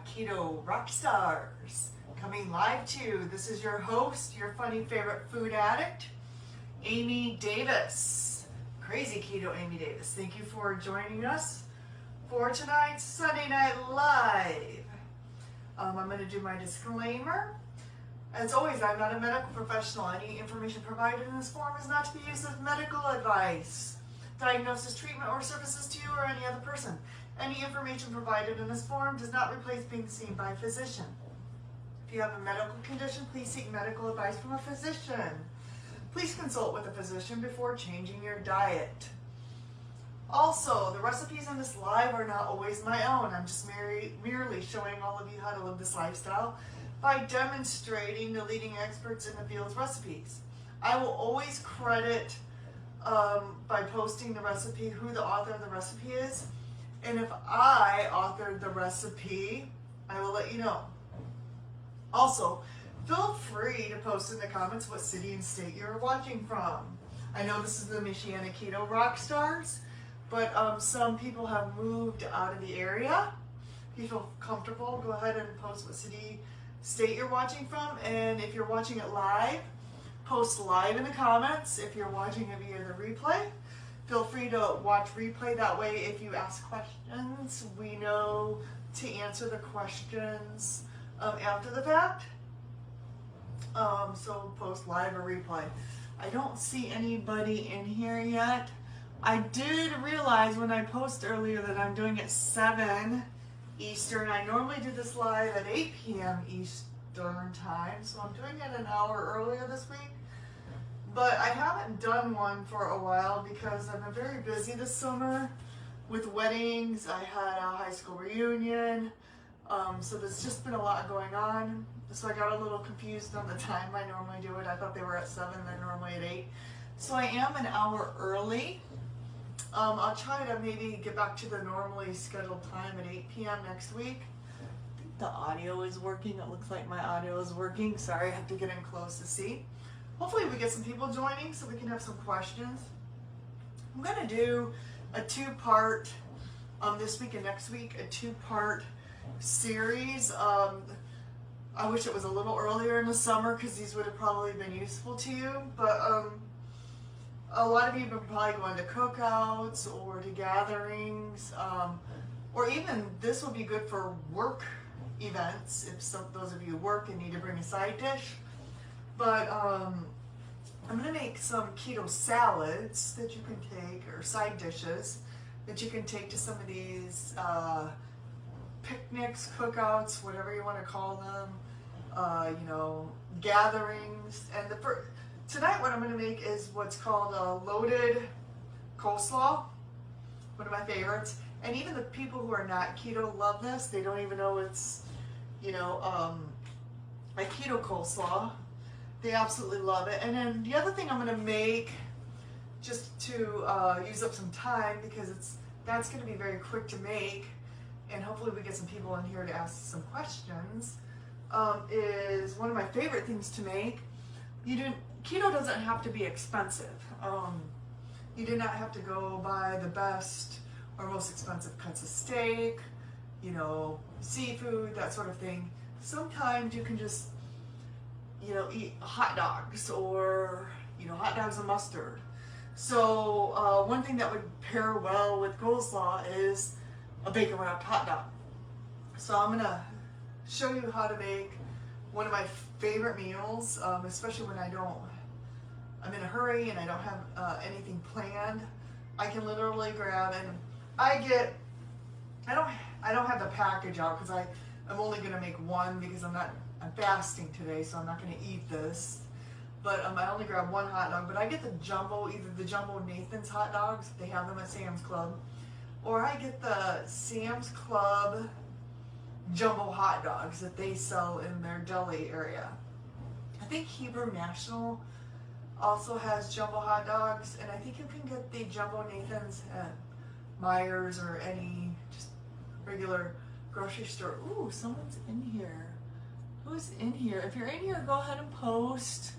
Keto Rockstars, coming live to you. This is your host, your funny favorite food addict, Amy Davis. Crazy Keto Amy Davis. Thank you for joining us for tonight's Sunday Night Live. I'm going to do my disclaimer. As always, I'm not a medical professional. Any information provided in this form is not to be used as medical advice, diagnosis, treatment, or services to you or any other person. Any information provided in this form does not replace being seen by a physician. If you have a medical condition, please seek medical advice from a physician. Please consult with a physician before changing your diet. Also, the recipes in this live are not always my own. I'm just merely showing all of you how to live this lifestyle by demonstrating the leading experts in the field's recipes. I will always credit by posting the recipe who the author of the recipe is. And if I authored the recipe, I will let you know. Also, feel free to post in the comments what city and state you're watching from. I know this is the Michiana Keto Rockstars, but some people have moved out of the area. If you feel comfortable, go ahead and post what city, state you're watching from. And if you're watching it live, post live in the comments. If you're watching it via the replay, feel free to watch replay. That way, if you ask questions, we know to answer the questions after the fact. So post live or replay. I don't see anybody in here yet. I did realize when I posted earlier that I'm doing it 7 Eastern. I normally do this live at 8 p.m. Eastern time, so I'm doing it an hour earlier this week. But I haven't done one for a while because I've been very busy this summer with weddings. I had a high school reunion, so there's just been a lot going on. So I got a little confused on the time I normally do it. I thought they were at 7, they're normally at 8. So I am an hour early. I'll try to maybe get back to the normally scheduled time at 8 p.m. next week. I think the audio is working. It looks like my audio is working. Sorry, I have to get in close to see. Hopefully we get some people joining so we can have some questions. I'm going to do a 2-part, this week and next week, a 2-part series. I wish it was a little earlier in the summer because these would have probably been useful to you. But a lot of you have been probably going to cookouts or to gatherings, or even this will be good for work events if those of you work and need to bring a side dish. But I'm going to make some keto salads that you can take, or side dishes that you can take to some of these picnics, cookouts, whatever you want to call them, gatherings. And tonight what I'm going to make is what's called a loaded coleslaw, one of my favorites. And even the people who are not keto love this. They don't even know it's, a keto coleslaw. They absolutely love it. And then the other thing I'm going to make, just to use up some time, because that's going to be very quick to make, and hopefully we get some people in here to ask some questions, is one of my favorite things to make. Keto doesn't have to be expensive. You do not have to go buy the best or most expensive cuts of steak, seafood, that sort of thing. Sometimes you can just eat hot dogs or, hot dogs and mustard. So one thing that would pair well with coleslaw is a bacon wrapped hot dog. So I'm gonna show you how to make one of my favorite meals, especially when I'm in a hurry and I don't have anything planned. I can literally grab, and I don't have the package out because I'm only gonna make one because I'm fasting today, so I'm not going to eat this. But I only grab one hot dog. But I get the jumbo, either the jumbo Nathan's hot dogs, they have them at Sam's Club, or I get the Sam's Club jumbo hot dogs that they sell in their deli area. I think Hebrew National also has jumbo hot dogs, and I think you can get the jumbo Nathan's at Myers or any just regular grocery store. Ooh, someone's in here. Who's in here? If you're in here, go ahead and post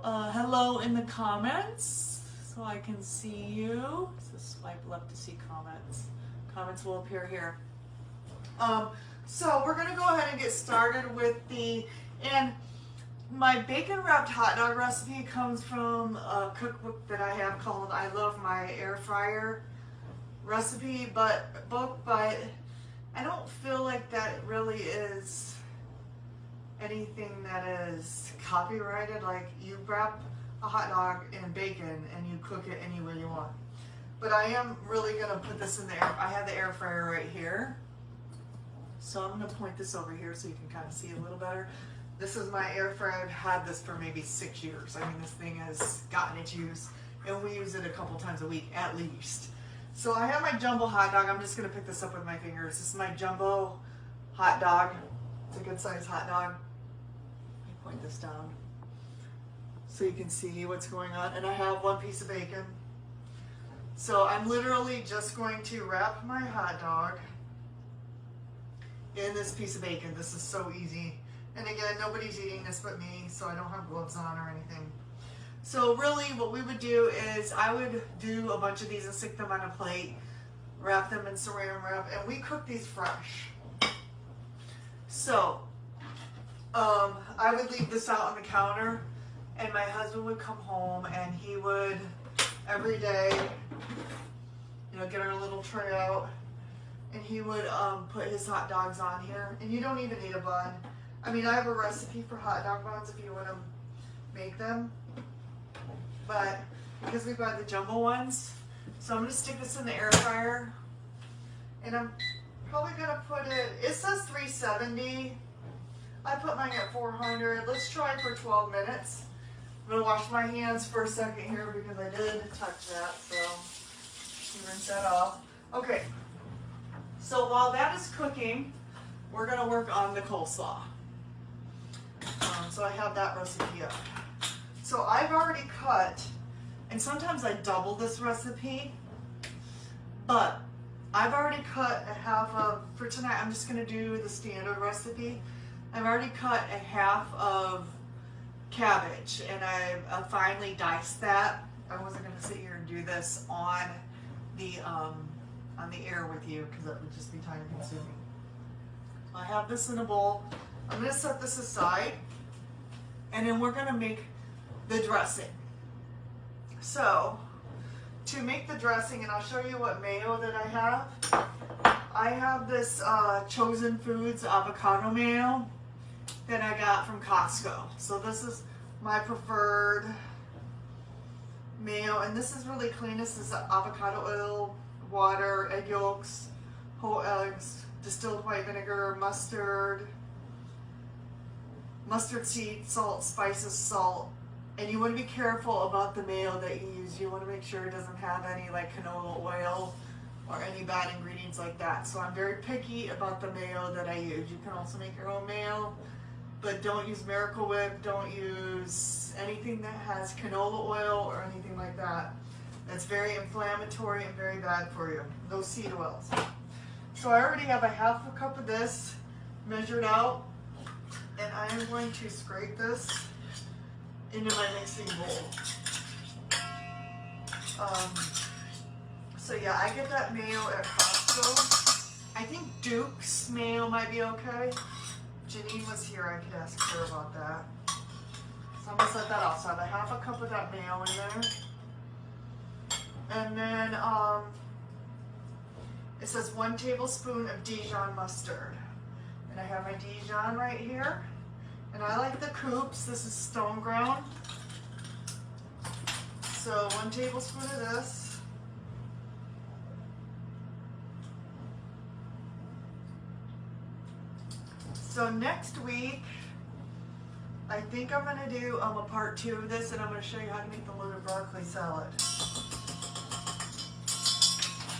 hello in the comments so I can see you. So swipe left to see comments. Comments will appear here. So we're gonna go ahead and get started with and my bacon wrapped hot dog recipe comes from a cookbook that I have called I Love My Air Fryer Recipe but I don't feel like that really is anything that is copyrighted. Like, you wrap a hot dog in bacon and you cook it any way you want. But I am really gonna put this in the air. I have the air fryer right here. So I'm gonna point this over here so you can kind of see a little better. This is my air fryer. I've had this for maybe 6 years. I mean, this thing has gotten its use, and we use it a couple times a week at least. So I have my jumbo hot dog. I'm just gonna pick this up with my fingers. This is my jumbo hot dog. It's a good size hot dog. Let me point this down so you can see what's going on. And I have 1 piece of bacon. So I'm literally just going to wrap my hot dog in this piece of bacon. This is so easy. And again, nobody's eating this but me, so I don't have gloves on or anything. So really what we would do is I would do a bunch of these and stick them on a plate, wrap them in saran wrap, and we cook these fresh. So I would leave this out on the counter, and my husband would come home and he would every day, you know, get our little tray out, and he would put his hot dogs on here. And you don't even need a bun. I mean, I have a recipe for hot dog buns if you want to make them, but because we've got the jumbo ones, so I'm going to stick this in the air fryer, and I'm probably going to put it says 370. I put mine at 400. Let's try for 12 minutes. I'm going to wash my hands for a second here because I did touch that, so rinse that off. Okay, so while that is cooking, we're going to work on the coleslaw. So I have that recipe up. So I've already cut, and sometimes I double this recipe, but I've already cut a half of, for tonight I'm just going to do the standard recipe. I've already cut a half of cabbage, and I've finely diced that. I wasn't going to sit here and do this on the air with you because that would just be time consuming. I have this in a bowl. I'm going to set this aside, and then we're going to make the dressing. So to make the dressing, and I'll show you what mayo that I have this Chosen Foods avocado mayo that I got from Costco. So this is my preferred mayo, and this is really clean. This is avocado oil, water, egg yolks, whole eggs, distilled white vinegar, mustard seed, salt, spices, salt. And you want to be careful about the mayo that you use. You want to make sure it doesn't have any like canola oil or any bad ingredients like that. So I'm very picky about the mayo that I use. You can also make your own mayo, but don't use Miracle Whip. Don't use anything that has canola oil or anything like that. That's very inflammatory and very bad for you. Those seed oils. So I already have a half a cup of this measured out, and I am going to scrape this into my mixing bowl. So yeah, I get that mayo at Costco. I think Duke's mayo might be okay. Janine was here, I could ask her about that. So I'm gonna set that off. So I have a half a cup of that mayo in there. And then it says 1 tablespoon of Dijon mustard. And I have my Dijon right here. And I like the Coops. This is stone ground. So 1 tablespoon of this. So next week, I think I'm going to do a part 2 of this, and I'm going to show you how to make the loaded broccoli salad.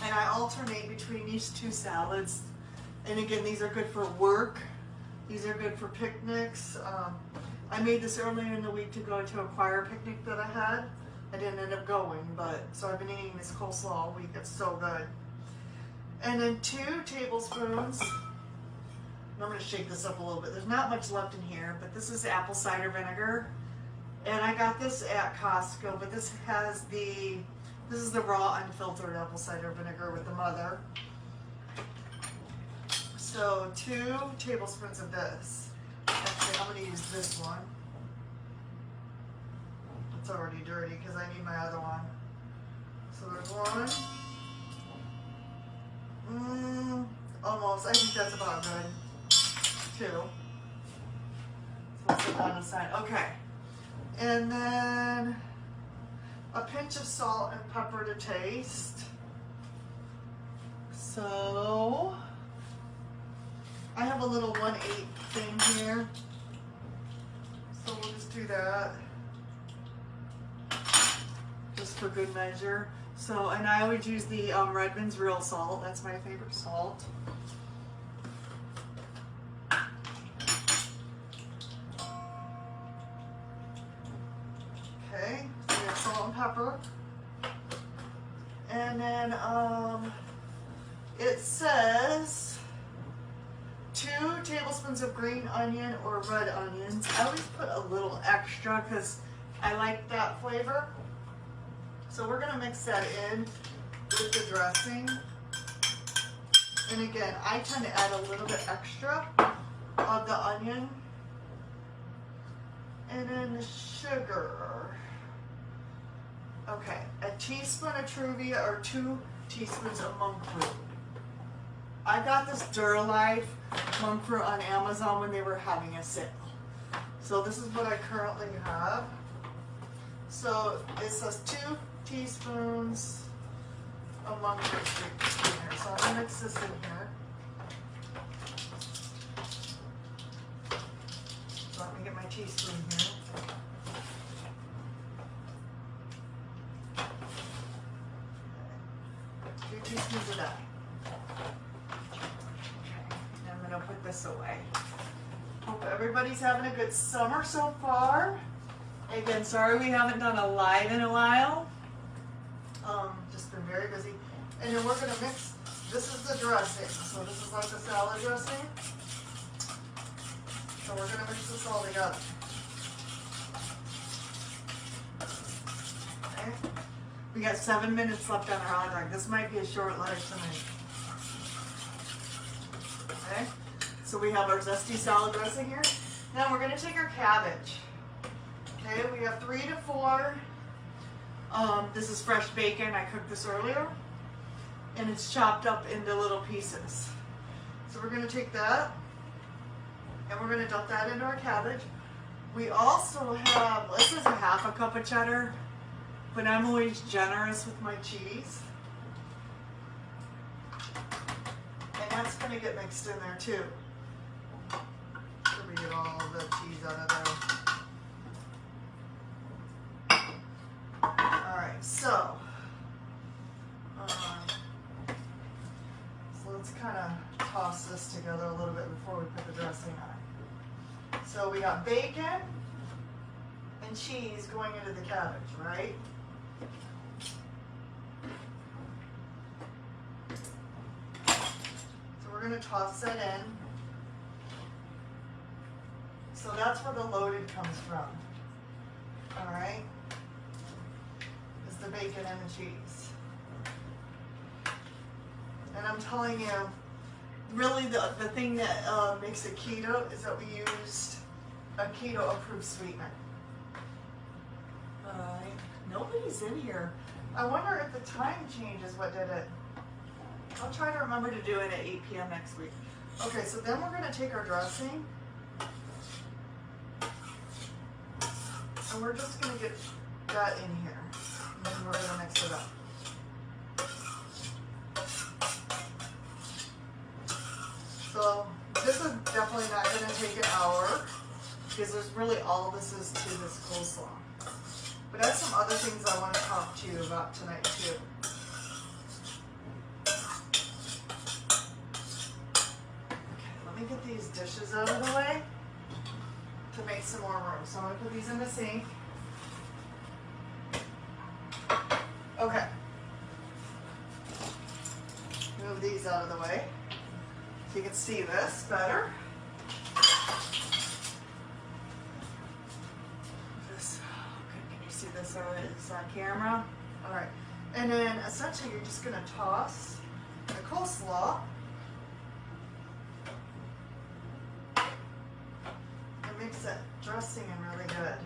And I alternate between these 2 salads. And again, these are good for work. These are good for picnics. I made this earlier in the week to go to a choir picnic that I had. I didn't end up going, but so I've been eating this coleslaw all week. It's so good. And then 2 tablespoons. I'm going to shake this up a little bit. There's not much left in here, but this is apple cider vinegar. And I got this at Costco, but this is the raw unfiltered apple cider vinegar with the mother. So 2 tablespoons of this. Actually, I'm going to use this one. It's already dirty because I need my other one. So there's 1. Almost. I think that's about good. 2. So let's put that aside. Okay. And then a pinch of salt and pepper to taste. So I have a little 1/8 thing here. So we'll just do that. Just for good measure. So, and I always use the Redmond's real salt. That's my favorite salt. Okay, so we have salt and pepper. And then it says 2 tablespoons of green onion or red onions. I always put a little extra because I like that flavor. So we're going to mix that in with the dressing. And again, I tend to add a little bit extra of the onion. And then the sugar. Okay, a teaspoon of Truvia or 2 teaspoons of monk fruit. I got this Duralife monk fruit on Amazon when they were having a sale. So this is what I currently have. So it says 2 teaspoons of monk fruit in here. So I'm going to mix this in here. So let me get my teaspoon here. Okay. 2 teaspoons of that. Okay. Now I'm going to put this away. Hope everybody's having a good summer so far. Again, sorry we haven't done a live in a while. Just been very busy. And then we're going to mix, this is the dressing. So this is like the salad dressing. So we're going to mix this all together. Okay. We got 7 minutes left on our hot dog. This might be a short live tonight. Okay. So we have our zesty salad dressing here. Now we're going to take our cabbage. Okay, we have 3 to 4. This is fresh bacon. I cooked this earlier. And it's chopped up into little pieces. So we're going to take that. And we're going to dump that into our cabbage. We also have, this is a 1/2 cup of cheddar. But I'm always generous with my cheese. And that's going to get mixed in there too. So we get all the cheese out of there. So let's kind of toss this together a little bit before we put the dressing on. So we got bacon and cheese going into the cabbage, right? So we're going to toss that in. So that's where the loaded comes from. All right? The bacon and the cheese. And I'm telling you, really the thing that makes it keto is that we used a keto approved sweetener. Alright, nobody's in here. I wonder if the time change is what did it. I'll try to remember to do it at 8 p.m. next week. Okay, so then we're going to take our dressing and we're just going to get that in here. And then we're going to mix it up. So this is definitely not going to take an hour because there's really all this is to this coleslaw. But I have some other things I want to talk to you about tonight too. Okay, let me get these dishes out of the way to make some more room. So I'm going to put these in the sink. Okay. Move these out of the way so you can see this better. Can you see this it's on camera? All right. And then essentially you're just going to toss the coleslaw mix that dressing in really good.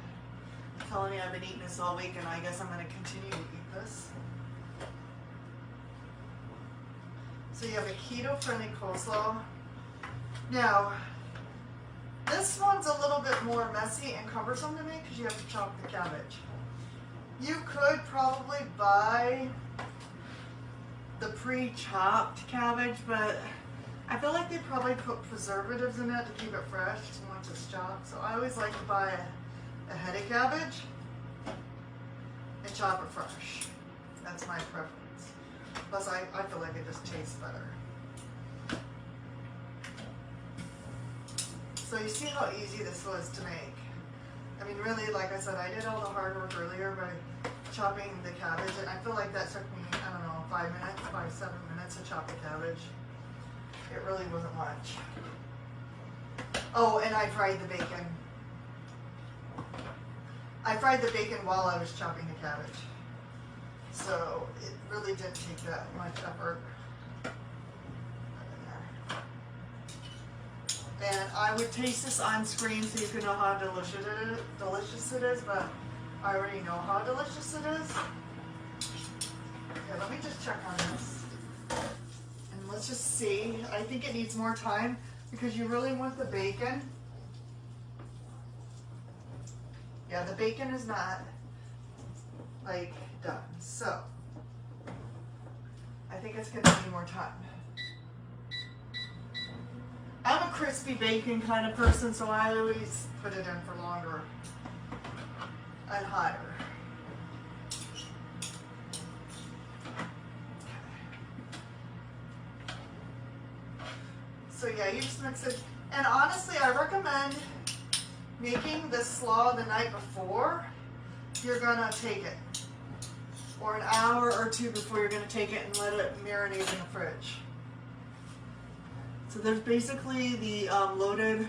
I'm telling you, I've been eating this all week, and I guess I'm going to continue to eat this. So you have a keto-friendly coleslaw. Now, this one's a little bit more messy and cumbersome to make because you have to chop the cabbage. You could probably buy the pre-chopped cabbage, but I feel like they probably put preservatives in it to keep it fresh once it's chopped. So I always like to buy a head of cabbage and chop it fresh. That's my preference. Plus, I feel like it just tastes better. So you see how easy this was to make. I mean, really, like I said, I did all the hard work earlier by chopping the cabbage, and I feel like that took me, I don't know, 7 minutes to chop the cabbage. It really wasn't much. Oh, and I fried the bacon. I fried the bacon while I was chopping the cabbage. So it really didn't take that much effort. And I would taste this on screen so you can know how delicious it is, but I already know how delicious it is. Okay, let me just check on this. And let's just see. I think it needs more time because you really want the bacon. Yeah, the bacon is not like done. So I think it's gonna need more time. I'm a crispy bacon kind of person, so I always put it in for longer and hotter. So yeah, you just mix it. And honestly, I recommend making this slaw the night before you're gonna take it. Or an hour or two before you're gonna take it and let it marinate in the fridge. So there's basically the loaded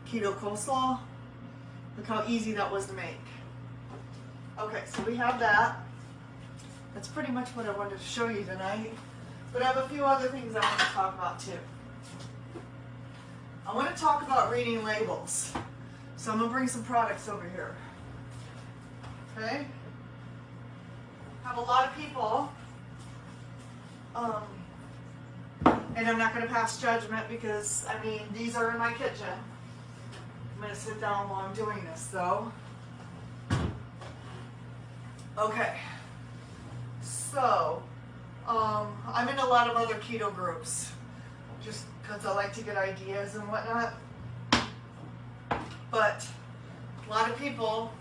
keto coleslaw. Look how easy that was to make. Okay, so we have that. That's pretty much what I wanted to show you tonight. But I have a few other things I want to talk about too. I want to talk about reading labels. So I'm going to bring some products over here. Okay? Have a lot of people, and I'm not going to pass judgment because, I mean, these are in my kitchen. I'm going to sit down while I'm doing this, though. Okay. So, I'm in a lot of other keto groups, just because I like to get ideas and whatnot. But a lot of people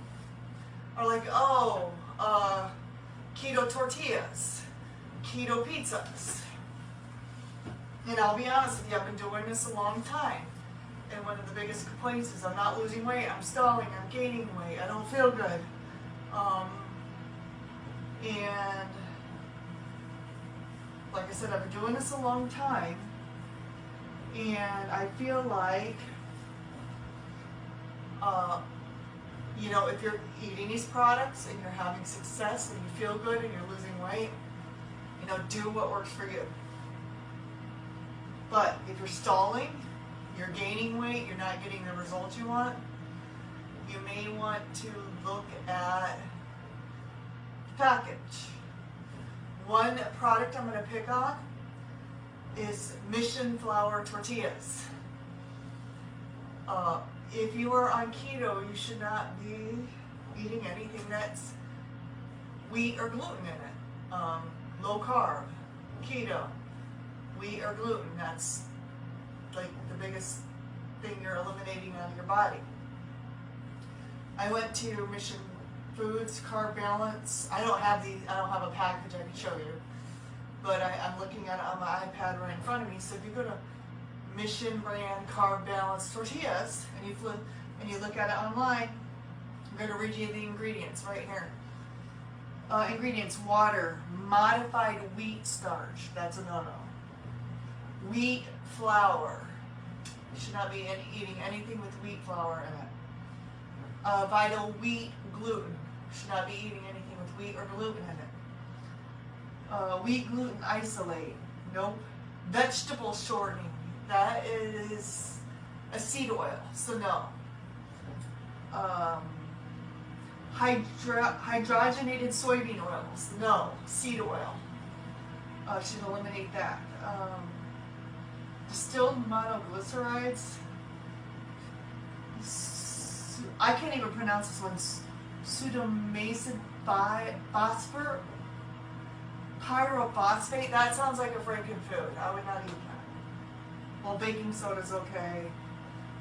are like, oh, keto tortillas, keto pizzas. And I'll be honest with you, I've been doing this a long time. And one of the biggest complaints is I'm not losing weight, I'm stalling, I'm gaining weight, I don't feel good. And like I said, I've been doing this a long time. And I feel like, you know, if you're eating these products and you're having success and you feel good and you're losing weight, you know, do what works for you. But if you're stalling, you're gaining weight, you're not getting the results you want, you may want to look at the package. One product I'm going to pick on is Mission Flour Tortillas. If you are on keto, you should not be eating anything that's wheat or gluten in it. Low carb, keto, wheat or gluten, that's like the biggest thing you're eliminating out of your body. I went to Mission Foods Carb Balance. I don't have a package I can show you, but I'm looking at it on my iPad right in front of me. So if you go to Mission brand Carb Balance tortillas and you flip and you look at it online, I'm going to read you the ingredients right here. Ingredients: water, modified wheat starch, that's a no-no. Wheat flour, you should not be eating anything with wheat flour in it. Vital wheat gluten, you should not be eating anything with wheat or gluten in it. Wheat gluten isolate, nope. Vegetable shortening, that is a seed oil, so no. Hydrogenated soybean oils, no. Seed oil, should eliminate that. Distilled monoglycerides, I can't even pronounce this one. Pseudomacid phosphor, pyrophosphate. That sounds like a Franken food. I would not eat that. Well, baking soda is okay.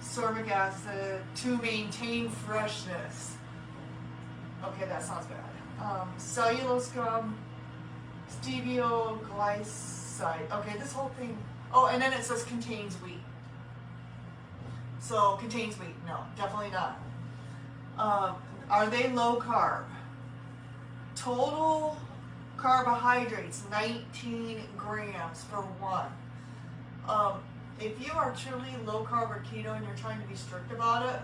Sorbic acid to maintain freshness. Okay, that sounds bad. Cellulose gum, stevioglycide. Okay, this whole thing. Oh, and then it says contains wheat. So contains wheat. No, definitely not. Are they low carb? Total carbohydrates, 19 grams for one. If you are truly low carb or keto and you're trying to be strict about it,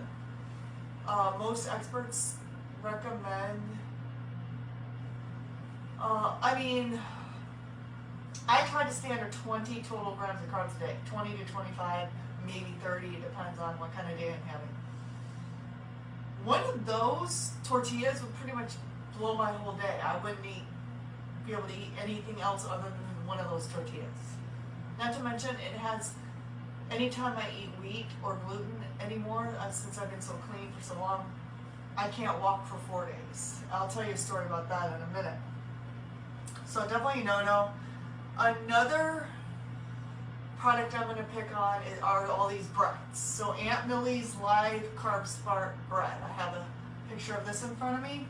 most experts recommend, I try to stay under 20 total grams of carbs a day, 20 to 25, maybe 30, it depends on what kind of day I'm having. One of those tortillas would pretty much blow my whole day. I wouldn't be able to eat anything else other than one of those tortillas. Not to mention, it has, anytime I eat wheat or gluten anymore, since I've been so clean for so long, I can't walk for 4 days. I'll tell you a story about that in a minute. So definitely no. Another product I'm going to pick on are all these breads. So Aunt Millie's Live Carb Spark bread. I have a picture of this in front of me.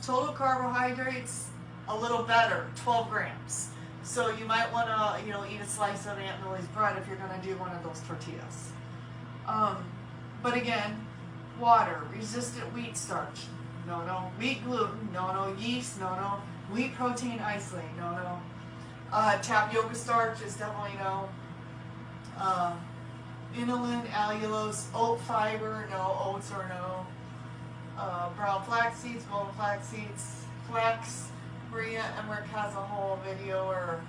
Total carbohydrates, a little better, 12 grams. So you might want to, eat a slice of Aunt Millie's bread if you're going to do one of those tortillas. But again, water, resistant wheat starch, no. Wheat gluten, no. Yeast, no. Wheat protein isolate, no. Tapioca starch is definitely no. Inulin, allulose, oat fiber, no. Oats are no. Brown flax seeds, golden flax seeds, flax. Maria Emmerich has a whole video or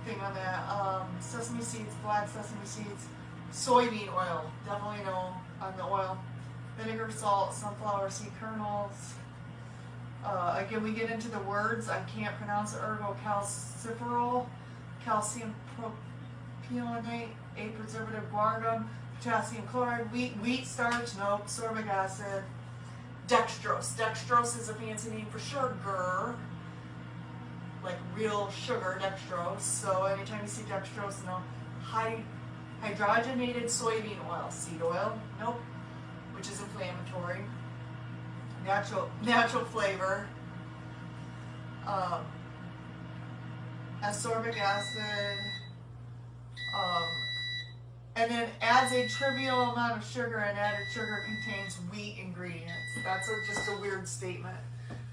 thing on that. Sesame seeds, black sesame seeds, soybean oil, definitely no on the oil. Vinegar, salt, sunflower seed kernels. Again, we get into the words. I can't pronounce it. Ergocalciferol, calcium propionate, a preservative guargum, potassium chloride, wheat starch, no, sorbic acid. Dextrose. Dextrose is a fancy name for sugar, like real sugar, dextrose. So anytime you see dextrose, no. Hydrogenated soybean oil, seed oil, nope, which is inflammatory. Natural flavor. Ascorbic acid. And then adds a trivial amount of sugar, and added sugar contains wheat ingredients. That's just a weird statement.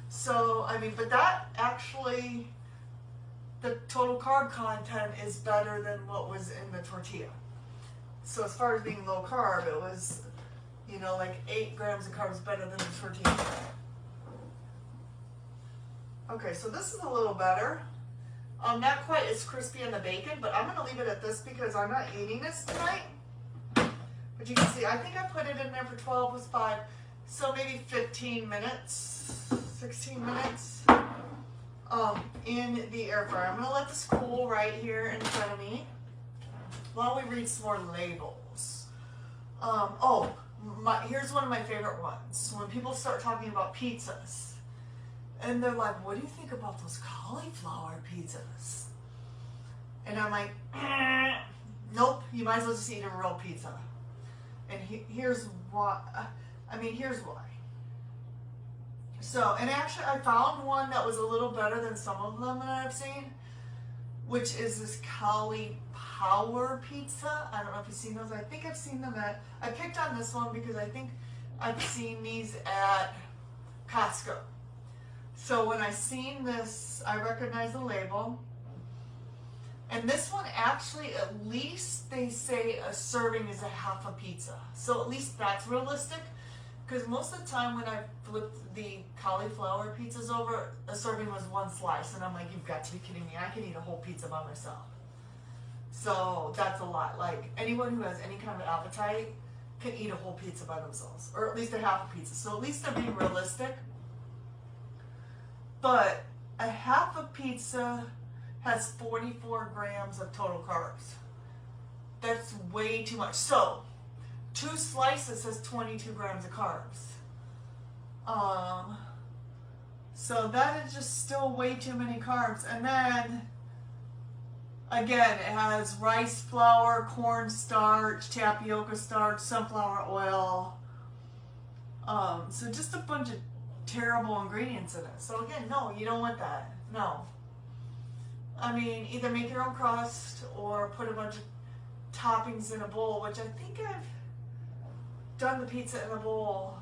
So, but that actually, the total carb content is better than what was in the tortilla. So as far as being low carb, it was, like 8 grams of carbs better than the tortilla. Okay, so this is a little better. Not quite as crispy in the bacon, but I'm going to leave it at this because I'm not eating this tonight. But you can see, I think I put it in there for 12 plus 5, so maybe 15 minutes, 16 minutes in the air fryer. I'm going to let this cool right here in front of me while we read some more labels. Here's one of my favorite ones. When people start talking about pizzas, and they're like, what do you think about those cauliflower pizzas? And I'm like, nope, you might as well just eat a real pizza. And here's why. Here's why. So, and actually I found one that was a little better than some of them that I've seen, which is this cauliflower pizza. I don't know if you've seen those. I think I've seen them I picked on this one because I think I've seen these at Costco. So when I seen this, I recognized the label. And this one actually, at least they say a serving is a half a pizza. So at least that's realistic. Because most of the time when I flipped the cauliflower pizzas over, a serving was 1 slice. And I'm like, you've got to be kidding me. I can eat a whole pizza by myself. So that's a lot. Like anyone who has any kind of appetite, can eat a whole pizza by themselves, or at least a half a pizza. So at least they're being realistic. But a half a pizza has 44 grams of total carbs. That's way too much. So 2 slices has 22 grams of carbs. So that is just still way too many carbs. And then again, it has rice flour, cornstarch, tapioca starch, sunflower oil. So just a bunch of terrible ingredients in it. So again, no, you don't want that. No. I mean, either make your own crust or put a bunch of toppings in a bowl, which I think I've done the pizza in a bowl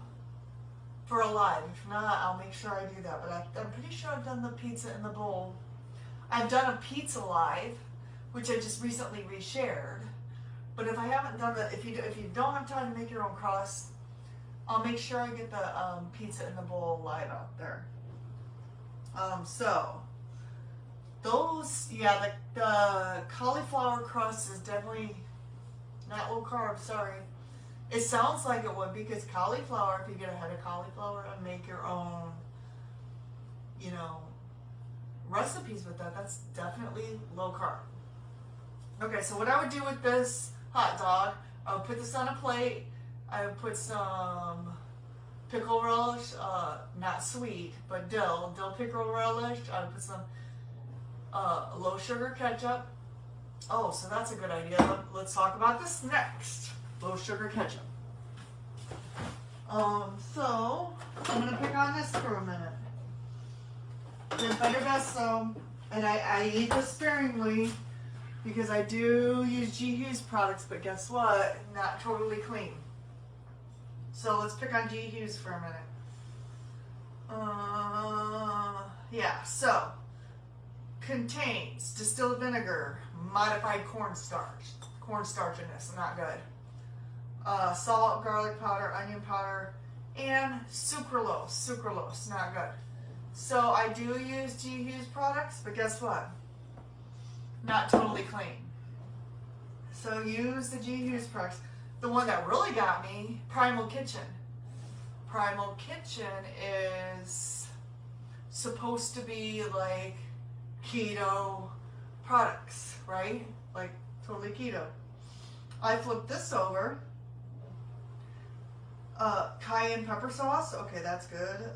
for a live. If not, I'll make sure I do that. But I'm pretty sure I've done the pizza in the bowl. I've done a pizza live, which I just recently reshared. But if I haven't done that, if you don't have time to make your own crust, I'll make sure I get the pizza in the bowl live out there. So those, yeah, the cauliflower crust is definitely not low carb. Sorry, it sounds like it would, because cauliflower, if you get a head of cauliflower and make your own, you know, recipes with that, that's definitely low carb. Okay, so what I would do with this hot dog, I would put this on a plate. I would put some pickle relish, not sweet, but dill pickle relish. I would put some low sugar ketchup. Oh, so that's a good idea. Let's talk about this next. Low sugar ketchup. So I'm gonna pick on this for a minute. Good, better, best, so, and I eat this sparingly because I do use G. Hughes products, but guess what? Not totally clean. So let's pick on G. Hughes for a minute. Yeah, so contains distilled vinegar, modified cornstarch in this, not good. Salt, garlic powder, onion powder, and sucralose, not good. So I do use G. Hughes products, but guess what? Not totally clean. So use the G. Hughes products. The one that really got me, Primal Kitchen. Primal Kitchen is supposed to be like keto products, right? Like totally keto. I flipped this over. Cayenne pepper sauce, okay, that's good.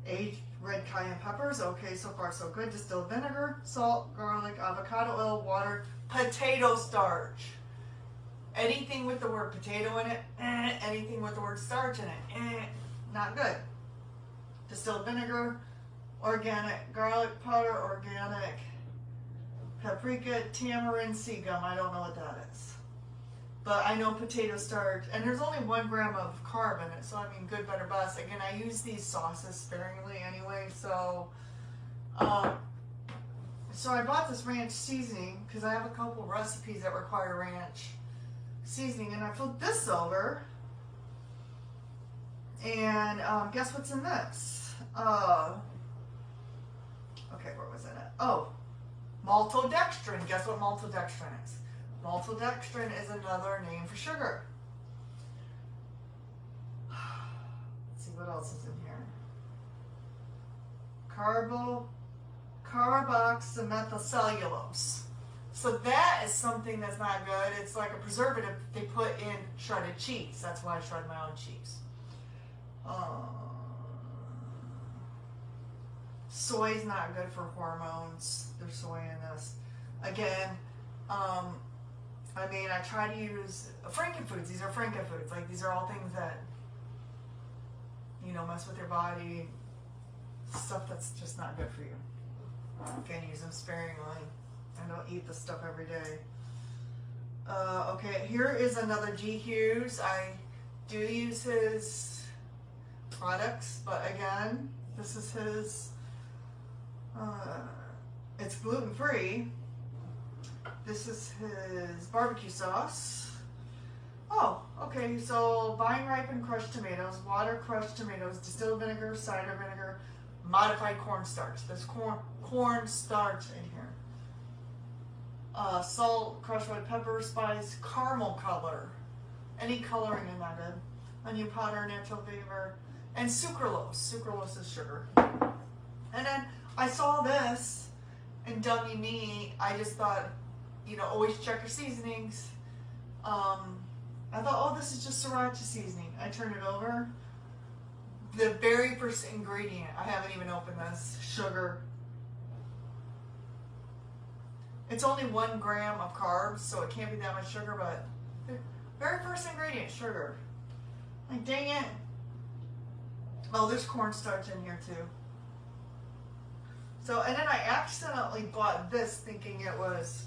Aged red cayenne peppers, okay, so far so good. Distilled vinegar, salt, garlic, avocado oil, water, potato starch. Anything with the word potato in it, anything with the word starch in it, not good. Distilled vinegar, organic garlic powder, organic paprika, tamarind, sea gum. I don't know what that is. But I know potato starch, and there's only 1 gram of carb in it, so I mean, good, better, best. Again, I use these sauces sparingly anyway, so so I bought this ranch seasoning because I have a couple recipes that require ranch seasoning, and I flipped this over, and guess what's in this? Okay, where was it at? Oh, maltodextrin. Guess what maltodextrin is? Maltodextrin is another name for sugar. Let's see what else is in here. Carboxymethylcellulose. So that is something that's not good. It's like a preservative they put in shredded cheese. That's why I shred my own cheese. Soy is not good for hormones. There's soy in this. Again, I mean, I try to use frankenfoods. These are frankenfoods. Like, these are all things that, you know, mess with your body. Stuff that's just not good for you. You can use them sparingly. I don't eat this stuff every day. Okay, here is another G. Hughes. I do use his products, but again, this is his, it's gluten-free. This is his barbecue sauce. Oh, okay, so vine ripened crushed tomatoes, water crushed tomatoes, distilled vinegar, cider vinegar, modified cornstarch. There's cornstarch in here. Salt, crushed red pepper, spice, caramel color. Any coloring is not good. Onion powder, natural flavor, and sucralose. Sucralose is sugar. And then I saw this, and dummy me, I just thought, you know, always check your seasonings. I thought, oh, this is just sriracha seasoning. I turned it over. The very first ingredient, I haven't even opened this, sugar. It's only 1 gram of carbs, so it can't be that much sugar, but the very first ingredient, sugar. Like, dang it. Oh, there's cornstarch in here too. So, and then I accidentally bought this thinking it was,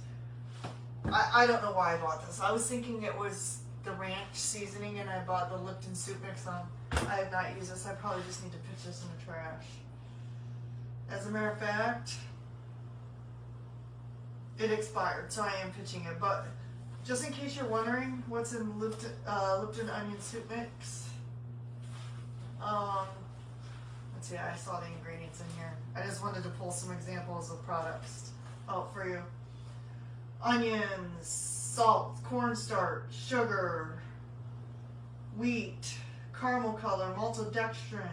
I don't know why I bought this. I was thinking it was the ranch seasoning, and I bought the Lipton soup mix on. I have not used this. I probably just need to pitch this in the trash. As a matter of fact, it expired, so I am pitching it. But just in case you're wondering what's in Lipton onion soup mix, let's see, I saw the ingredients in here. I just wanted to pull some examples of products out for you. Onions, salt, cornstarch, sugar, wheat, caramel color, maltodextrin,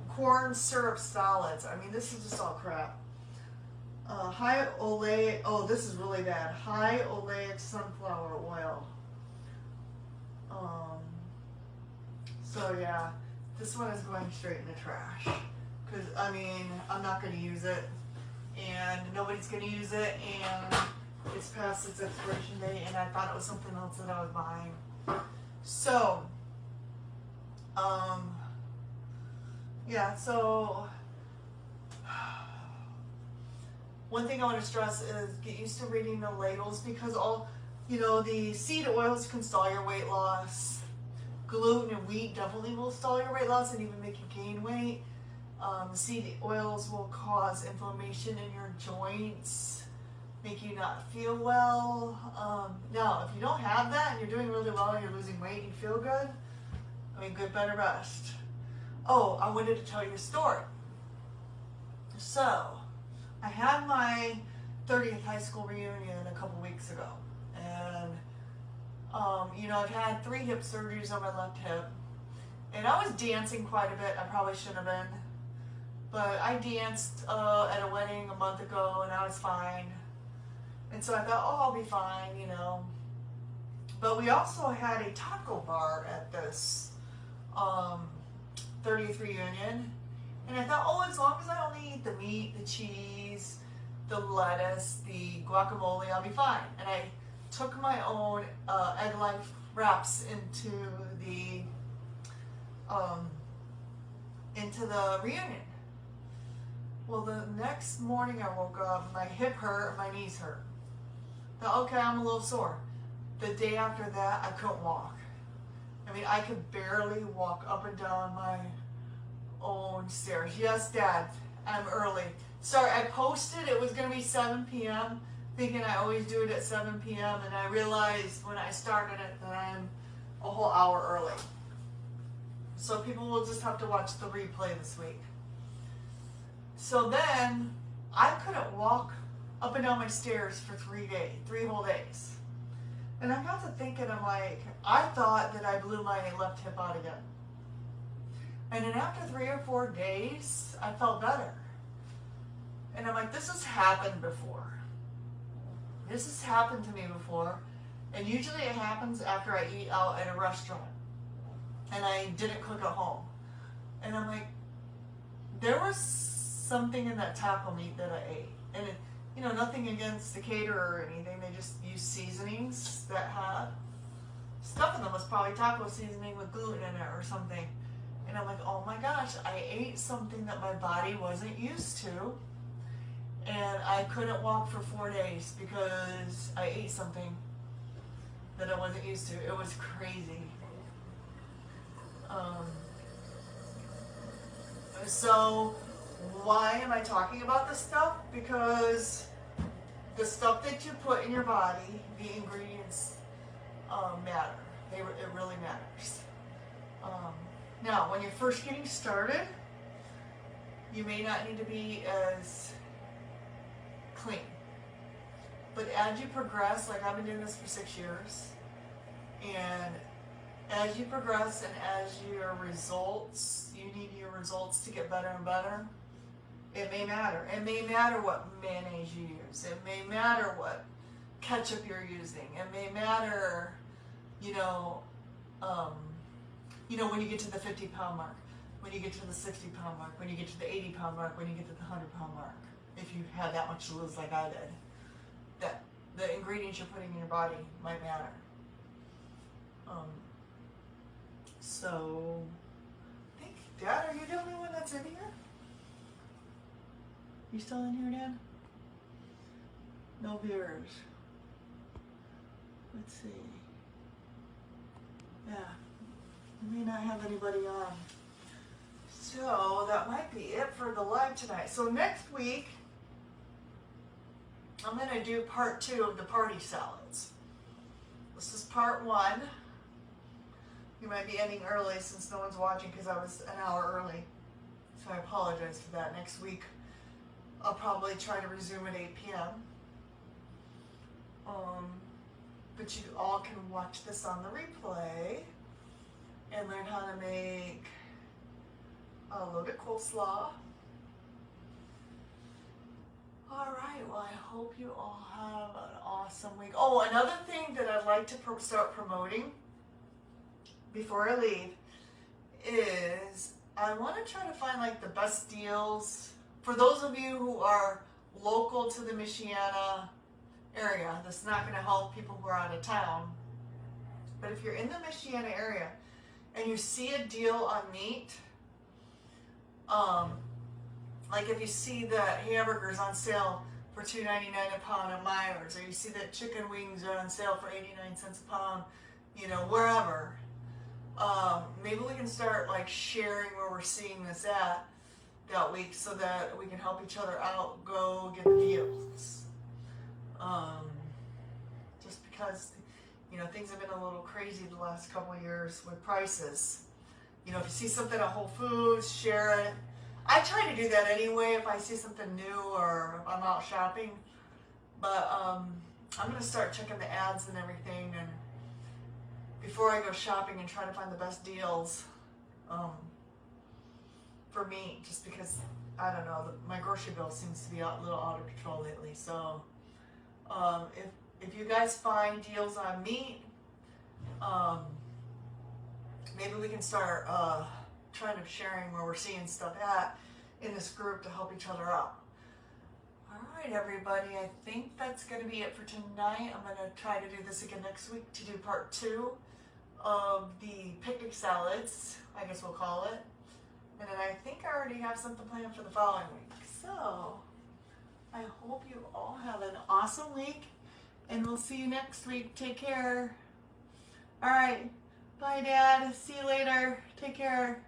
corn syrup solids. I mean, this is just all crap. High oleic, oh, this is really bad. High oleic sunflower oil. So yeah, this one is going straight in the trash. Because, I mean, I'm not going to use it, and nobody's going to use it, and it's past its expiration date, and I thought it was something else that I was buying. So, yeah, so one thing I want to stress is get used to reading the labels, because all, you know, the seed oils can stall your weight loss. Gluten and wheat definitely will stall your weight loss and even make you gain weight. The seed oils will cause inflammation in your joints, make you not feel well. Now, if you don't have that and you're doing really well and you're losing weight and you feel good, I mean, good, better, best. Oh, I wanted to tell you a story. So, I had my 30th high school reunion a couple weeks ago, and you know, I've had 3 hip surgeries on my left hip, and I was dancing quite a bit. I probably shouldn't have been, but I danced at a wedding a month ago, and I was fine. And so I thought, oh, I'll be fine, you know. But we also had a taco bar at this 30th reunion, and I thought, oh, as long as I only eat the meat, the cheese, the lettuce, the guacamole, I'll be fine. And I took my own egg life wraps into the reunion. Well, the next morning I woke up, my hip hurt, my knees hurt. Thought, okay, I'm a little sore. The day after that, I couldn't walk. I mean, I could barely walk up and down my own stairs. Yes, Dad, I'm early. Sorry, I posted it was going to be 7 p.m., thinking I always do it at 7 p.m., and I realized when I started it that I'm a whole hour early. So people will just have to watch the replay this week. So then, I couldn't walk up and down my stairs for 3 whole days. And I got to thinking, I'm like, I thought that I blew my left hip out again. And then after 3 or 4 days, I felt better. And I'm like, this has happened before. This has happened to me before. And usually it happens after I eat out at a restaurant. And I didn't cook at home. And I'm like, there was something in that taco meat that I ate. And it, you know, nothing against the caterer or anything. They just use seasonings that had stuff in them. Was probably taco seasoning with gluten in it or something. And I'm like, oh my gosh, I ate something that my body wasn't used to. And I couldn't walk for 4 days because I ate something that I wasn't used to. It was crazy. So why am I talking about this stuff? Because the stuff that you put in your body, the ingredients, matter. It really matters. Now, when you're first getting started, you may not need to be as clean. But as you progress, like I've been doing this for 6 years, and as you progress and as your results, you need your results to get better and better, it may matter. It may matter what mayonnaise you use. It may matter what ketchup you're using. It may matter, when you get to the 50-pound mark, when you get to the 60-pound mark, when you get to the 80-pound mark, when you get to the 100-pound mark. If you had that much to lose like I did, that the ingredients you're putting in your body might matter. So, I think, Dad, are you the only one that's in here? You still in here, Dad? No viewers. Let's see. Yeah, we may not have anybody on. So that might be it for the live tonight. So next week, I'm going to do part 2 of the party salads. This is part 1. You might be ending early since no one's watching because I was an hour early. So I apologize for that. Next week, I'll probably try to resume at 8 p.m. But you all can watch this on the replay and learn how to make a loaded coleslaw. All right, well, I hope you all have an awesome week. Oh, another thing that I'd like to start promoting before I leave is I want to try to find like the best deals for those of you who are local to the Michiana area. This is not going to help people who are out of town. But if you're in the Michiana area and you see a deal on meat, like if you see that hamburgers on sale for $2.99 a pound at Myers, or you see that chicken wings are on sale for 89 cents a pound, wherever, maybe we can start like sharing where we're seeing this at that week so that we can help each other out, go get the deals. Just because, things have been a little crazy the last couple of years with prices. If you see something at Whole Foods, share it. I try to do that anyway if I see something new or if I'm out shopping. But I'm going to start checking the ads and everything and before I go shopping and try to find the best deals for me, just because, I don't know, my grocery bill seems to be a little out of control lately. So if you guys find deals on meat, maybe we can start trying to sharing where we're seeing stuff at in this group to help each other out. All right, everybody, I think that's going to be it for tonight. I'm going to try to do this again next week to do part 2 of the picnic salads, I guess we'll call it. And then I think I already have something planned for the following week. So I hope you all have an awesome week, and we'll see you next week. Take care. All right. Bye, Dad. See you later. Take care.